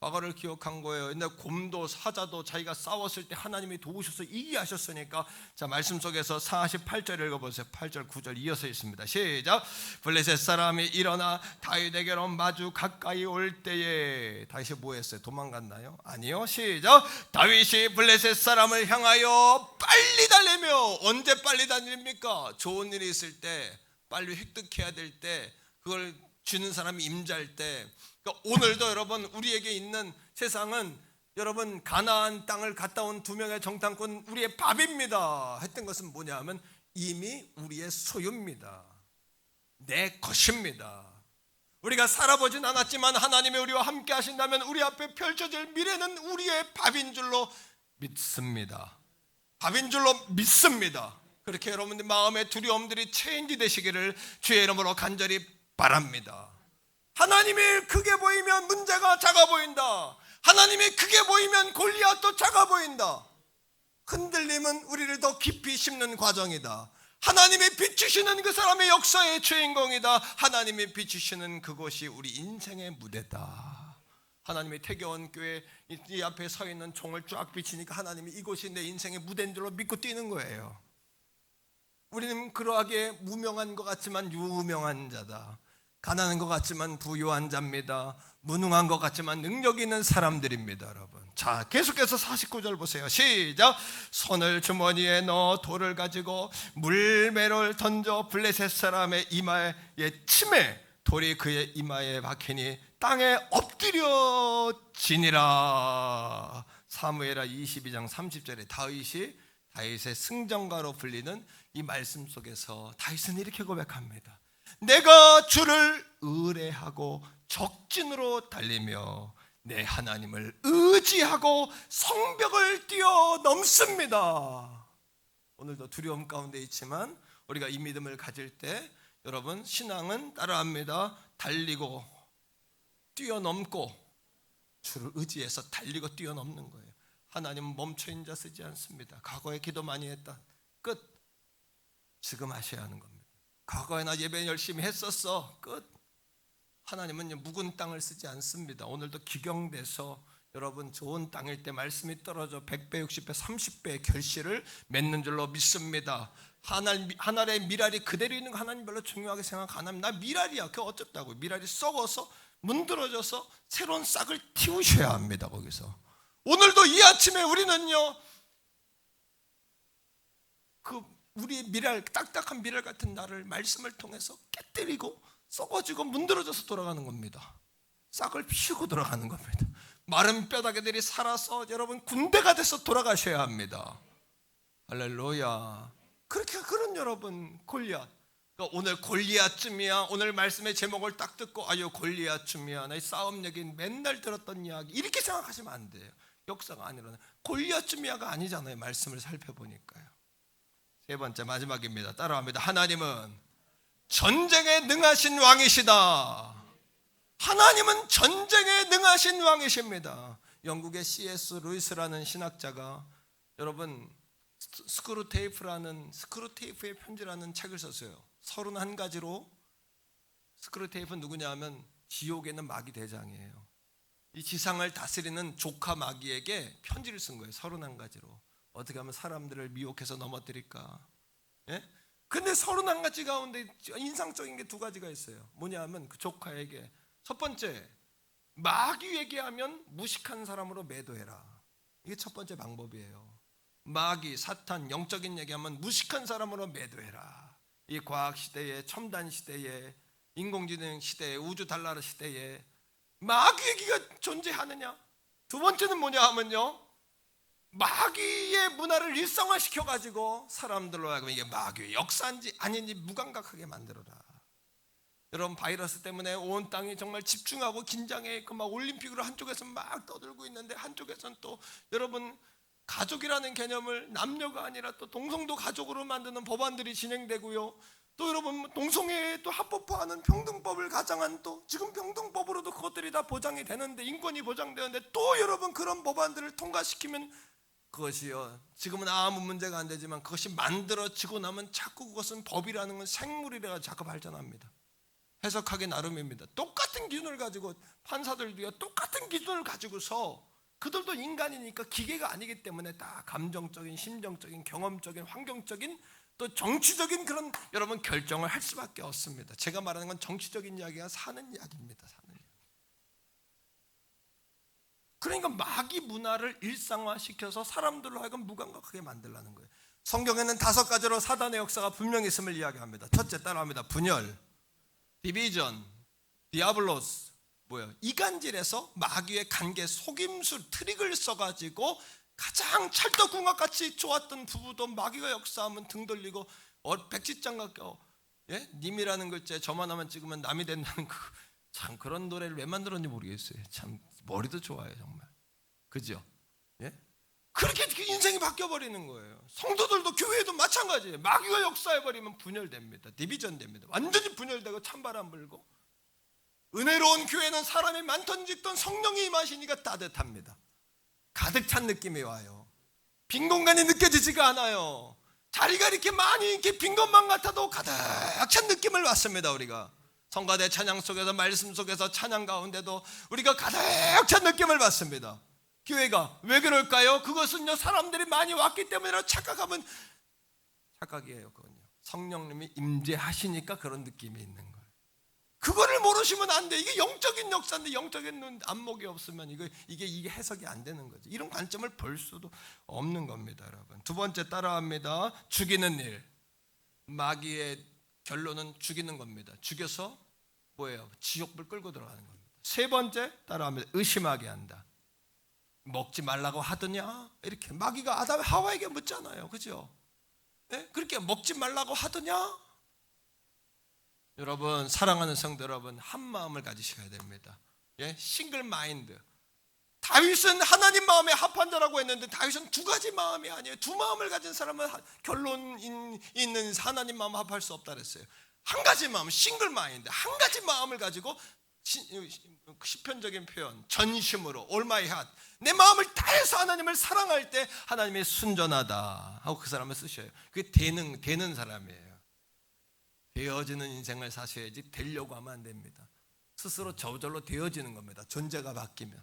과거를 기억한 거예요. 옛날 곰도 사자도 자기가 싸웠을 때 하나님이 도우셔서 이기하셨으니까. 자, 말씀 속에서 48절 읽어보세요. 8절 9절 이어서 있습니다. 시작. 블레셋 사람이 일어나 다윗에게로 마주 가까이 올 때에 다윗이 뭐 했어요? 도망갔나요? 아니요. 시작. 다윗이 블레셋 사람을 향하여 빨리 달리며. 언제 빨리 달립니까? 좋은 일이 있을 때, 빨리 획득해야 될 때, 그걸 주는 사람이 임자할 때. 그러니까 오늘도 여러분 우리에게 있는 세상은 여러분 가나안 땅을 갔다 온 두 명의 정탐꾼 우리의 밥입니다 했던 것은 뭐냐 하면 이미 우리의 소유입니다. 내 것입니다. 우리가 살아보진 않았지만 하나님이 우리와 함께 하신다면 우리 앞에 펼쳐질 미래는 우리의 밥인 줄로 믿습니다. 밥인 줄로 믿습니다. 그렇게 여러분들 마음의 두려움들이 체인지 되시기를 주의 이름으로 간절히 바랍니다. 하나님이 크게 보이면 문제가 작아 보인다. 하나님이 크게 보이면 골리앗도 작아 보인다. 흔들림은 우리를 더 깊이 심는 과정이다. 하나님이 비추시는 그 사람의 역사의 주인공이다. 하나님이 비추시는 그곳이 우리 인생의 무대다. 하나님이 태교원 교회 이 앞에 서 있는 총을 쫙 비치니까 하나님이 이곳이 내 인생의 무대인 줄로 믿고 뛰는 거예요. 우리는 그러하게 무명한 것 같지만 유명한 자다. 가난한 것 같지만 부유한 자입니다. 무능한 것 같지만 능력 있는 사람들입니다, 여러분. 자, 계속해서 49절 보세요. 시작. 손을 주머니에 넣어 돌을 가지고 물매를 던져 블레셋 사람의 이마에 치매 돌이 그의 이마에 박히니 땅에 엎드려지니라. 사무엘하 22장 30절에 다윗의 승전가로 불리는 이 말씀 속에서 다윗은 이렇게 고백합니다. 내가 주를 의뢰하고 적진으로 달리며 내 하나님을 의지하고 성벽을 뛰어넘습니다. 오늘도 두려움 가운데 있지만 우리가 이 믿음을 가질 때 여러분 신앙은 따라합니다. 달리고 뛰어넘고 주를 의지해서 달리고 뛰어넘는 거예요. 하나님은 멈춰인 자 쓰지 않습니다. 과거에 기도 많이 했다. 끝. 지금 하셔야 하는 겁니다. 과거에 나 예배 열심히 했었어. 끝. 하나님은 묵은 땅을 쓰지 않습니다. 오늘도 기경돼서 여러분 좋은 땅일 때 말씀이 떨어져 100배, 60배, 30배의 결실을 맺는 줄로 믿습니다. 하늘의 미랄이 그대로 있는 거 하나님 별로 중요하게 생각 안 합니다. 나 미랄이야. 그거 어쩌다고. 미랄이 썩어서 문드러져서 새로운 싹을 틔우셔야 합니다. 거기서 오늘도 이 아침에 우리는요 그 우리의 미랄, 딱딱한 미랄 같은 나를 말씀을 통해서 깨뜨리고 썩어지고 문드러져서 돌아가는 겁니다. 싹을 피우고 돌아가는 겁니다. 마른 뼈다귀들이 살아서 여러분 군대가 돼서 돌아가셔야 합니다. 할렐루야. 그렇게 그런 여러분 골리앗. 그러니까 오늘 골리앗쯤이야. 오늘 말씀의 제목을 딱 듣고 아유 골리앗쯤이야. 나 싸움 얘기 맨날 들었던 이야기 이렇게 생각하시면 안 돼요. 역사가 안 일어나. 골리앗쯤이야가 아니잖아요. 말씀을 살펴보니까요. 세 번째 마지막입니다. 따라합니다. 하나님은 전쟁에 능하신 왕이시다. 하나님은 전쟁에 능하신 왕이십니다. 영국의 C.S. 루이스라는 신학자가 여러분 스크루테이프의 편지라는 책을 썼어요. 31가지로. 스크루테이프는 누구냐 하면 지옥에는 마귀 대장이에요. 이 지상을 다스리는 조카 마귀에게 편지를 쓴 거예요. 31가지로 어떻게 하면 사람들을 미혹해서 넘어뜨릴까. 예? 근데 31가지 가운데 인상적인 게 2가지가 있어요. 뭐냐 하면 그 조카에게 첫 번째, 마귀 얘기하면 무식한 사람으로 매도해라. 이게 첫 번째 방법이에요. 마귀, 사탄, 영적인 얘기하면 무식한 사람으로 매도해라. 이 과학 시대에, 첨단 시대에, 인공지능 시대에, 우주 달나라 시대에 마귀 얘기가 존재하느냐? 두 번째는 뭐냐 하면요, 마귀의 문화를 일상화시켜가지고 사람들로 하여금 이게 마귀의 역사인지 아닌지 무감각하게 만들어라. 여러분 바이러스 때문에 온 땅이 정말 집중하고 긴장해. 그 막 올림픽으로 한쪽에서 막 떠들고 있는데 한쪽에서는 또 여러분 가족이라는 개념을 남녀가 아니라 또 동성도 가족으로 만드는 법안들이 진행되고요. 또 여러분 동성애에 또 합법화하는 평등법을 가장한 또 지금 평등법으로도 그것들이 다 보장이 되는데 인권이 보장되는데 또 여러분 그런 법안들을 통과시키면 그것이요 지금은 아무 문제가 안 되지만 그것이 만들어지고 나면 자꾸 그것은 법이라는 건 생물이라 자꾸 발전합니다. 해석하기 나름입니다. 똑같은 기준을 가지고 판사들도요 똑같은 기준을 가지고서 그들도 인간이니까 기계가 아니기 때문에 다 감정적인, 심정적인, 경험적인, 환경적인 또 정치적인 그런 여러분 결정을 할 수밖에 없습니다. 제가 말하는 건 정치적인 이야기가 사는 이야기입니다. 사는 이야기. 그러니까 마귀 문화를 일상화시켜서 사람들로 하여금 무감각하게 만들라는 거예요. 성경에는 5가지로 사단의 역사가 분명히 있음을 이야기합니다. 첫째 따라합니다. 분열, 디비전, 디아블로스, 뭐예요? 이간질에서 마귀의 관계 속임수 트릭을 써가지고 가장 찰떡궁합같이 좋았던 부부도 마귀가 역사하면 등 돌리고 백지장갑 예? 님이라는 글자에 저만 하면 찍으면 남이 된다는 참 그런 노래를 왜 만들었는지 모르겠어요. 참 머리도 좋아요 정말. 그죠? 예? 그렇게 인생이 바뀌어버리는 거예요. 성도들도 교회도 마찬가지예요. 마귀가 역사해버리면 분열됩니다. 디비전 됩니다. 완전히 분열되고 찬바람 불고. 은혜로운 교회는 사람이 많던 짓던 성령이 임하시니까 따뜻합니다. 가득 찬 느낌이 와요. 빈 공간이 느껴지지가 않아요. 자리가 이렇게 많이 이렇게 빈 것만 같아도 가득 찬 느낌을 받습니다. 우리가 성가대 찬양 속에서 말씀 속에서 찬양 가운데도 우리가 가득 찬 느낌을 받습니다. 교회가 왜 그럴까요? 그것은요 사람들이 많이 왔기 때문이라 착각하면 착각이에요. 그건요 성령님이 임재하시니까 그런 느낌이 있는 거예요. 그거를 모르시면 안 돼. 이게 영적인 역사인데 영적인 눈 안목이 없으면 이게 해석이 안 되는 거죠. 이런 관점을 볼 수도 없는 겁니다, 여러분. 두 번째 따라합니다. 죽이는 일. 마귀의 결론은 죽이는 겁니다. 죽여서 뭐예요? 지옥불 끌고 들어가는 겁니다. 세 번째 따라합니다. 의심하게 한다. 먹지 말라고 하더냐? 이렇게 마귀가 아담 하와에게 묻잖아요, 그죠? 네? 그렇게 먹지 말라고 하더냐? 여러분 사랑하는 성도 여러분 한 마음을 가지셔야 됩니다. 예? 싱글 마인드. 다윗은 하나님 마음에 합한 자라고 했는데 다윗은 2가지 마음이 아니에요. 2 마음을 가진 사람은 결론 있는 하나님 마음 합할 수 없다 그랬어요. 한 가지 마음, 싱글 마인드. 한 가지 마음을 가지고 시편적인 표현, 전심으로 all my heart. 내 마음을 다해서 하나님을 사랑할 때 하나님이 순전하다 하고 그 사람을 쓰셔요. 그게 되는 사람이에요. 되어지는 인생을 사셔야지 되려고 하면 안 됩니다. 스스로 저절로 되어지는 겁니다. 존재가 바뀌면.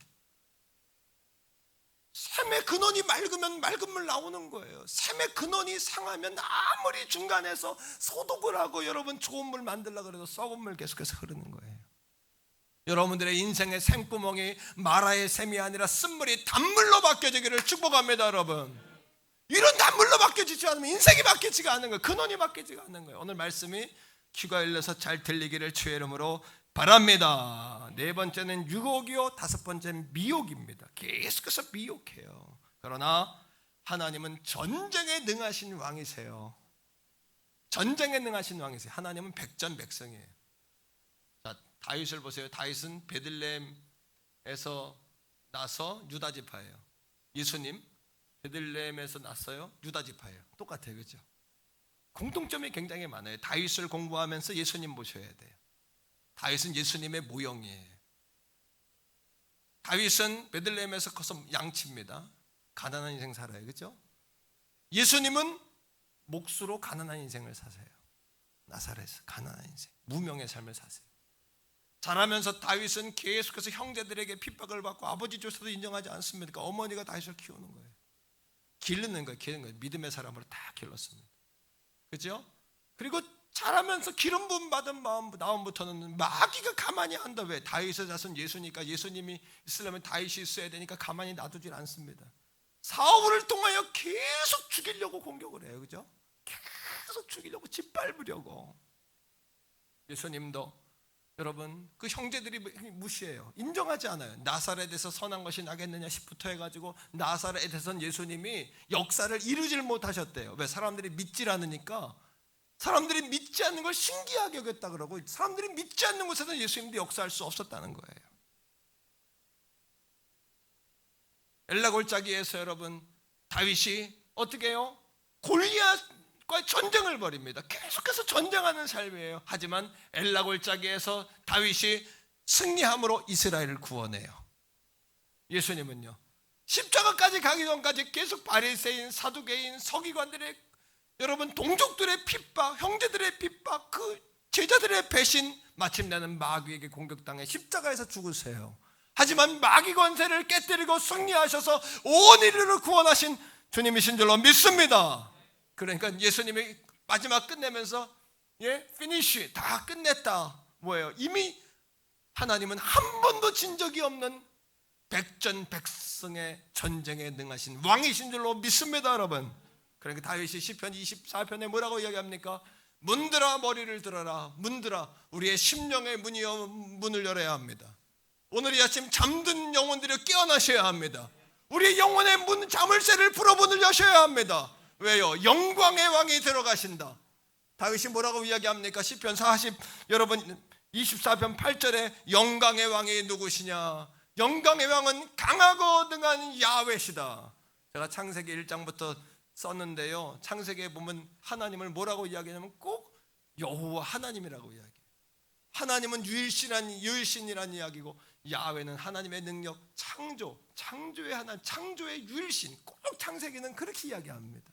샘의 근원이 맑으면 맑은 물 나오는 거예요. 샘의 근원이 상하면 아무리 중간에서 소독을 하고 여러분 좋은 물 만들려고 해도 썩은 물 계속해서 흐르는 거예요. 여러분들의 인생의 샘구멍이 마라의 샘이 아니라 쓴물이 단물로 바뀌어지기를 축복합니다. 여러분 이런 단물로 바뀌어지지 않으면 인생이 바뀌지가 않는 거예요. 근원이 바뀌지가 않는 거예요. 오늘 말씀이 귀가 열려서 잘 들리기를 주의 이름으로 바랍니다. 네 번째는 유혹이요, 다섯 번째는 미혹입니다. 계속해서 미혹해요. 그러나 하나님은 전쟁에 능하신 왕이세요. 전쟁에 능하신 왕이세요. 하나님은 백전백승이에요. 자, 다윗을 보세요. 다윗은 베들레헴에서 나서 유다 지파예요. 예수님 베들레헴에서 났어요. 유다 지파예요. 똑같아요. 그렇죠? 공통점이 굉장히 많아요. 다윗을 공부하면서 예수님 보셔야 돼요. 다윗은 예수님의 모형이에요. 다윗은 베들레헴에서 커서 양치입니다. 가난한 인생 살아요. 그렇죠? 예수님은 몫으로 가난한 인생을 사세요. 나사렛에서 가난한 인생, 무명의 삶을 사세요. 자라면서 다윗은 계속해서 형제들에게 핍박을 받고 아버지 조차도 인정하지 않습니까? 어머니가 다윗을 키우는 거예요. 기르는 거예요. 기르는 거예요. 믿음의 사람으로 다 길렀습니다. 그렇죠? 그리고 자라면서 기름 부음 받은 마음부터는 마귀가 가만히 한다. 왜? 다윗의 자손 예수니까, 예수님이 있으려면 다윗이 있어야 되니까 가만히 놔두질 않습니다. 사울을 통하여 계속 죽이려고 공격을 해요. 그죠? 계속 죽이려고 짓밟으려고. 예수님도 여러분 그 형제들이 무시해요. 인정하지 않아요. 나사렛에서 선한 것이 나겠느냐 싶부터 해가지고 나사렛에선 예수님이 역사를 이루질 못하셨대요. 왜? 사람들이 믿질 않으니까. 사람들이 믿지 않는 걸 신기하게 여겼다 그러고, 사람들이 믿지 않는 곳에서 예수님도 역사할 수 없었다는 거예요. 엘라 골짜기에서 여러분 다윗이 어떻게 해요? 골리앗과 전쟁을 벌입니다. 계속해서 전쟁하는 삶이에요. 하지만 엘라 골짜기에서 다윗이 승리함으로 이스라엘을 구원해요. 예수님은요, 십자가까지 가기 전까지 계속 바리새인, 사두개인, 서기관들의 여러분 동족들의 핍박, 형제들의 핍박, 그 제자들의 배신, 마침내는 마귀에게 공격당해 십자가에서 죽으세요. 하지만 마귀 권세를 깨뜨리고 승리하셔서 온 인류를 구원하신 주님이신 줄로 믿습니다. 그러니까 예수님이 마지막 끝내면서 피니쉬, 다 끝냈다. 뭐예요? 이미 하나님은 한 번도 진 적이 없는 백전백승의 전쟁에 능하신 왕이신 줄로 믿습니다, 여러분. 그러니까 다윗이 시편 24편에 뭐라고 이야기합니까? 문들아 머리를 들어라. 문들아 우리의 심령의 문이여 문을 열어야 합니다. 오늘 이 아침 잠든 영혼들이 깨어나셔야 합니다. 우리의 영혼의 문 자물쇠를 풀어 문을 여셔야 합니다. 왜요? 영광의 왕이 들어가신다. 다윗이 뭐라고 이야기합니까? 시편 40 여러분 24편 8절에 영광의 왕이 누구시냐? 영광의 왕은 강하고 능한 야훼시다. 제가 창세기 1장부터 썼는데요, 창세기에 보면 하나님을 뭐라고 이야기하냐면 꼭 여호와 하나님이라고 이야기해요. 하나님은 유일신이라는 이야기고, 야훼는 하나님의 능력, 창조의 하나님, 창조의 유일신. 꼭 창세기는 그렇게 이야기합니다.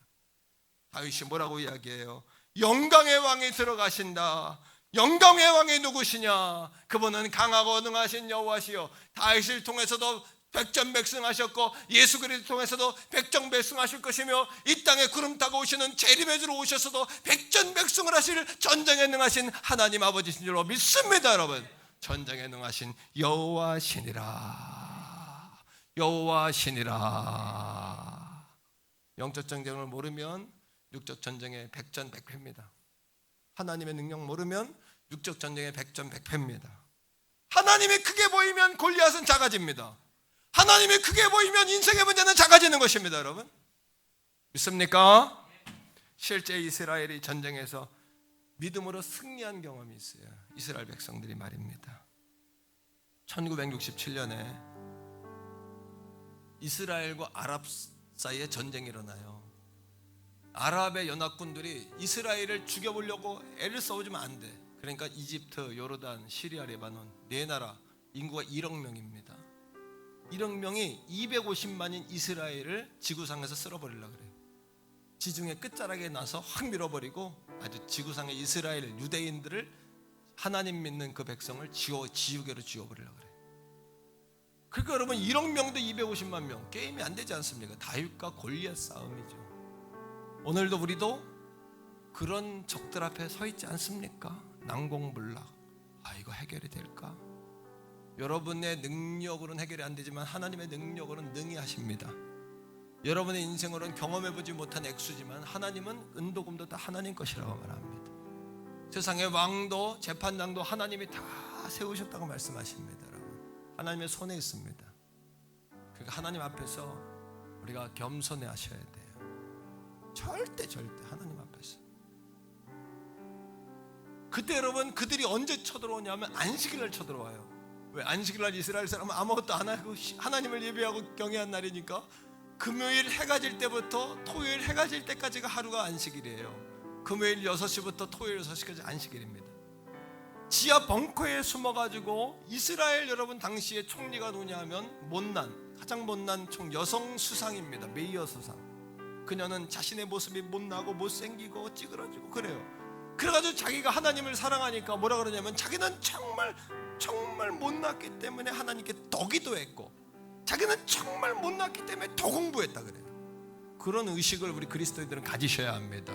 다윗이 뭐라고 이야기해요? 영광의 왕이 들어가신다. 영광의 왕이 누구시냐? 그분은 강하고 능하신 여호와시요, 다윗을 통해서도 백전백승하셨고 예수 그리스도를 통해서도 백전백승하실 것이며, 이 땅에 구름 타고 오시는 재림의 주로 오셔서도 백전백승을 하실 전쟁에 능하신 하나님 아버지신 줄로 믿습니다. 여러분, 전쟁에 능하신 여호와시니라. 여호와시니라. 영적 전쟁을 모르면 육적 전쟁의 백전백패입니다. 하나님의 능력 모르면 육적 전쟁의 백전백패입니다. 하나님이 크게 보이면 골리앗은 작아집니다. 하나님이 크게 보이면 인생의 문제는 작아지는 것입니다. 여러분, 믿습니까? 실제 이스라엘이 전쟁에서 믿음으로 승리한 경험이 있어요. 이스라엘 백성들이 말입니다. 1967년에 이스라엘과 아랍 사이에 전쟁이 일어나요. 아랍의 연합군들이 이스라엘을 죽여보려고 애를 써주면 안 돼. 그러니까 이집트, 요르단, 시리아, 레바논 네 나라 인구가 1억 명입니다. 1억 명이 250만인 이스라엘을 지구상에서 쓸어버리려고 그래요. 지중해 끝자락에 나서 확 밀어버리고 아주 지구상의 이스라엘 유대인들을, 하나님 믿는 그 백성을 지우개로 쥐어버리려고 그래요. 그러니까 여러분 1억 명도 250만 명, 게임이 안 되지 않습니까? 다윗과 골리앗 싸움이죠. 오늘도 우리도 그런 적들 앞에 서 있지 않습니까? 난공불락. 이거 해결이 될까? 여러분의 능력으로는 해결이 안 되지만 하나님의 능력으로는 능히 하십니다. 여러분의 인생으로는 경험해보지 못한 액수지만 하나님은 은도금도 다 하나님 것이라고 말합니다. 세상의 왕도 재판장도 하나님이 다 세우셨다고 말씀하십니다. 여러분, 하나님의 손에 있습니다. 그러니까 하나님 앞에서 우리가 겸손해 하셔야 돼요. 절대 하나님 앞에서. 그때 여러분, 그들이 언제 쳐들어오냐면 안식일날 쳐들어와요. 왜? 안식일날 이스라엘 사람은 아무것도 안 하고 하나님을 예배하고 경외한 날이니까 금요일 해가 질 때부터 토요일 해가 질 때까지가 하루가 안식일이에요. 금요일 6시부터 토요일 6시까지 안식일입니다. 지하 벙커에 숨어가지고 이스라엘 여러분 당시에 총리가 누구냐 하면 가장 못난 여성 수상입니다. 메이어 수상. 그녀는 자신의 모습이 못나고 못생기고 찌그러지고 그래요. 그래가지고 자기가 하나님을 사랑하니까 뭐라 그러냐면 자기는 정말 못났기 때문에 하나님께 더 기도했고 자기는 정말 못났기 때문에 더 공부했다 그래요. 그런 의식을 우리 그리스도인들은 가지셔야 합니다.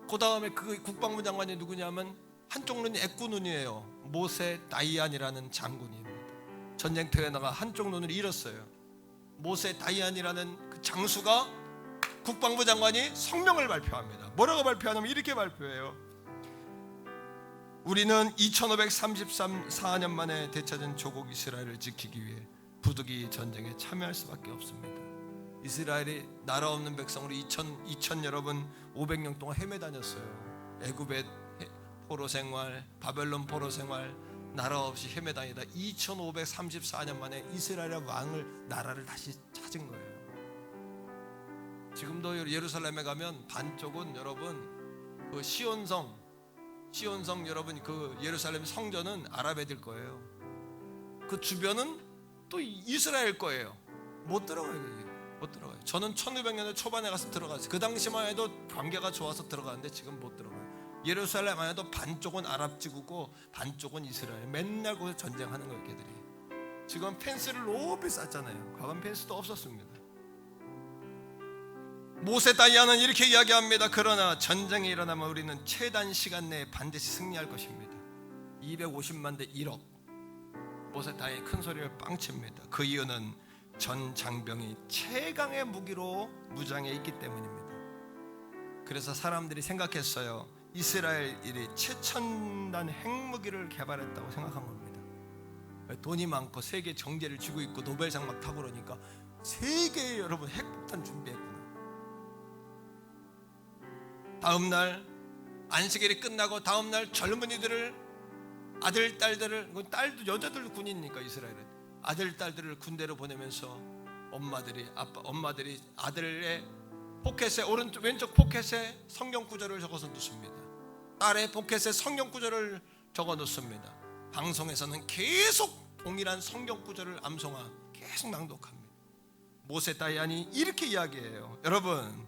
그 다음에 그 국방부 장관이 누구냐면 한쪽 눈이 애꾸 눈이에요. 모세 다이안이라는 장군입니다. 전쟁터에 나가 한쪽 눈을 잃었어요. 모세 다이안이라는 그 장수가 국방부 장관이 성명을 발표합니다. 뭐라고 발표하냐면 이렇게 발표해요. 우리는 2534년 만에 되찾은 조국 이스라엘을 지키기 위해 부득이 전쟁에 참여할 수밖에 없습니다. 이스라엘이 나라 없는 백성으로 2000 여러분 500년 동안 헤매 다녔어요. 애굽의 포로 생활, 바벨론 포로 생활, 나라 없이 헤매 다니다 2534년 만에 이스라엘의 왕을 나라를 다시 찾은 거예요. 지금도 예루살렘에 가면 반쪽은 여러분 그 시온성 여러분 그 예루살렘 성전은 아랍 애들 거예요. 그 주변은 또 이스라엘 거예요. 못 들어가요. 저는 1900년대 초반에 가서 들어갔어요. 그 당시만 해도 관계가 좋아서 들어갔는데 지금 못 들어가요. 예루살렘 안에도 반쪽은 아랍 지구고 반쪽은 이스라엘. 맨날 거기서 전쟁하는 거예요. 걔들이. 지금 펜스를 높이 쌌잖아요. 과거는 펜스도 없었습니다. 모세 다이아는 이렇게 이야기합니다. 그러나 전쟁이 일어나면 우리는 최단 시간 내에 반드시 승리할 것입니다. 250만 대 1억. 모세 다이아 큰 소리를 빵 칩니다. 그 이유는 전 장병이 최강의 무기로 무장해 있기 때문입니다. 그래서 사람들이 생각했어요. 이스라엘이 최첨단 핵무기를 개발했다고 생각한 겁니다. 돈이 많고 세계 정제를 쥐고 있고 노벨상 막 타고 그러니까 세계에 여러분 핵폭탄 준비했구나. 다음날 안식일이 끝나고 다음날 젊은이들을 아들 딸들을 딸도 여자들 군인이니까 이스라엘은 아들 딸들을 군대로 보내면서 엄마들이 아들의 포켓에 왼쪽 포켓에 성경 구절을 적어서 놓습니다. 딸의 포켓에 성경 구절을 적어 놓습니다. 방송에서는 계속 동일한 성경 구절을 계속 낭독합니다. 모세 다이안이 이렇게 이야기해요. 여러분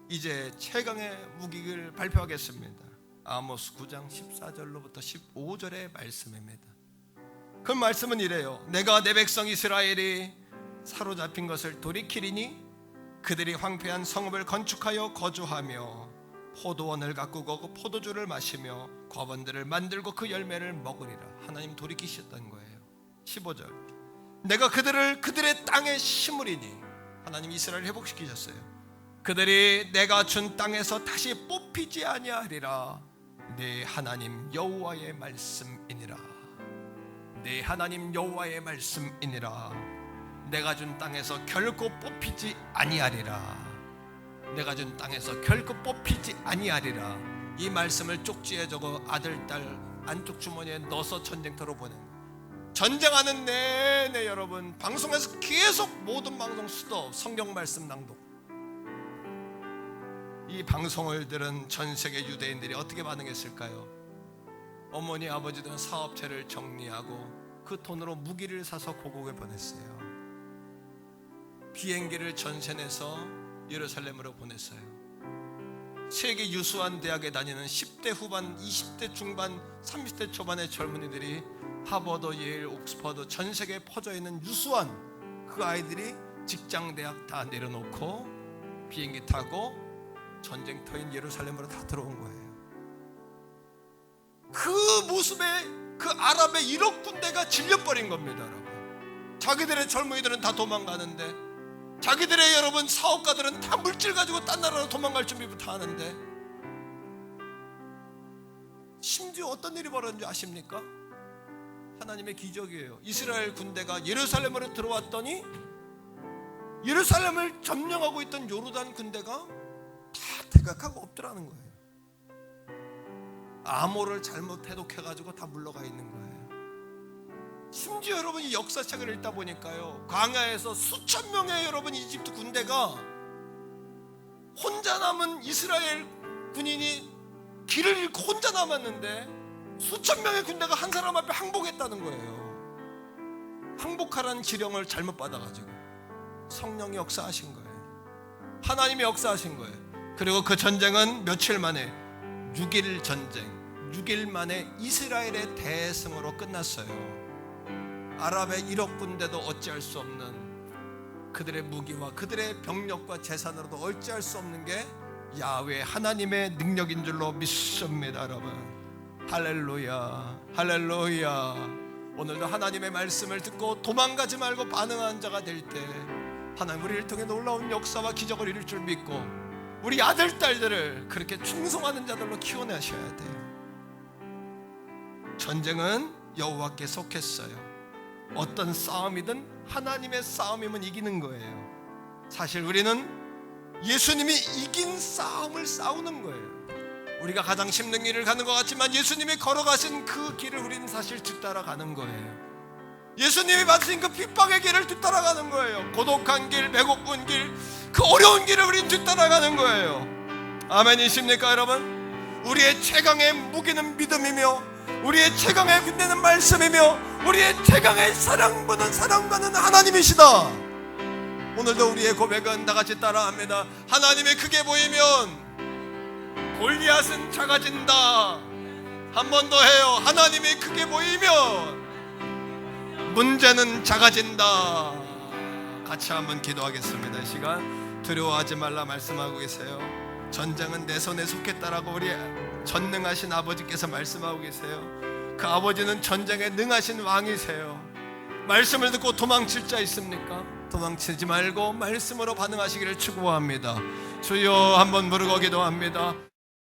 이제 최강의 무기를 발표하겠습니다. 아모스 9장 14절로부터 15절의 말씀입니다. 그 말씀은 이래요. 내가 내 백성 이스라엘이 사로잡힌 것을 돌이키리니 그들이 황폐한 성읍을 건축하여 거주하며 포도원을 가꾸고 포도주를 마시며 과원들을 만들고 그 열매를 먹으리라. 하나님 돌이키셨던 거예요. 15절 내가 그들의 땅에 심으리니 하나님 이스라엘 회복시키셨어요. 그들이 내가 준 땅에서 다시 뽑히지 아니하리라. 내 하나님 여호와의 말씀이니라. 내 하나님 여호와의 말씀이니라. 내가 준 땅에서 결코 뽑히지 아니하리라. 내가 준 땅에서 결코 뽑히지 아니하리라. 이 말씀을 쪽지에 적어 아들 딸 안쪽 주머니에 넣어서 전쟁터로 보낸 거예요. 전쟁하는 내내 여러분 방송에서 계속 모든 방송 수도 성경 말씀 낭독. 이 방송을 들은 전 세계 유대인들이 어떻게 반응했을까요? 어머니 아버지들은 사업체를 정리하고 그 돈으로 무기를 사서 고국에 보냈어요. 비행기를 전세내서 예루살렘으로 보냈어요. 세계 유수한 대학에 다니는 10대 후반, 20대 중반, 30대 초반의 젊은이들이 하버드, 예일, 옥스퍼드 전 세계에 퍼져 있는 유수한 그 아이들이 직장 대학 다 내려놓고 비행기 타고 전쟁터인 예루살렘으로 다 들어온 거예요. 그 모습에 그 아랍의 1억 군대가 질려버린 겁니다. 여러분 자기들의 젊은이들은 다 도망가는데, 자기들의 여러분 사업가들은 다 물질 가지고 딴 나라로 도망갈 준비부터 하는데, 심지어 어떤 일이 벌어졌는지 아십니까? 하나님의 기적이에요. 이스라엘 군대가 예루살렘으로 들어왔더니 예루살렘을 점령하고 있던 요르단 군대가 다 퇴각하고 엎드라는 거예요. 암호를 잘못 해독해가지고 다 물러가 있는 거예요. 심지어 여러분 이 역사책을 읽다 보니까요, 광야에서 수천 명의 여러분 이집트 군대가 혼자 남은 이스라엘 군인이 길을 잃고 혼자 남았는데 수천 명의 군대가 한 사람 앞에 항복했다는 거예요. 항복하라는 지령을 잘못 받아가지고 성령이 역사하신 거예요. 하나님이 역사하신 거예요. 그리고 그 전쟁은 며칠 만에 6일 전쟁, 6일 만에 이스라엘의 대승으로 끝났어요. 아랍의 1억 군대도 어찌할 수 없는 그들의 무기와 그들의 병력과 재산으로도 어찌할 수 없는 게 야훼 하나님의 능력인 줄로 믿습니다. 여러분, 할렐루야, 할렐루야. 오늘도 하나님의 말씀을 듣고 도망가지 말고 반응하는 자가 될 때 하나님 우리를 통해 놀라운 역사와 기적을 이룰 줄 믿고 우리 아들, 딸들을 그렇게 충성하는 자들로 키워내셔야 돼요. 전쟁은 여호와께 속했어요. 어떤 싸움이든 하나님의 싸움이면 이기는 거예요. 사실 우리는 예수님이 이긴 싸움을 싸우는 거예요. 우리가 가장 힘든 길을 가는 것 같지만 예수님이 걸어가신 그 길을 우리는 사실 뒤따라가는 거예요. 예수님이 받으신 그 핍박의 길을 뒤따라가는 거예요. 고독한 길, 배고픈 길, 그 어려운 길을 우리는 뒤따라가는 거예요. 아멘이십니까 여러분? 우리의 최강의 무기는 믿음이며 우리의 최강의 군대는 말씀이며 우리의 최강의 사랑받는 사랑받는 하나님이시다. 오늘도 우리의 고백은 다같이 따라합니다. 하나님이 크게 보이면 골리앗은 작아진다. 한 번 더 해요. 하나님이 크게 보이면 문제는 작아진다. 같이 한번 기도하겠습니다. 이 시간 두려워하지 말라 말씀하고 계세요. 전쟁은 내 손에 속했다라고 우리 전능하신 아버지께서 말씀하고 계세요. 그 아버지는 전쟁에 능하신 왕이세요. 말씀을 듣고 도망칠 자 있습니까? 도망치지 말고 말씀으로 반응하시기를 축복합니다. 주여 한번 부르고 기도합니다.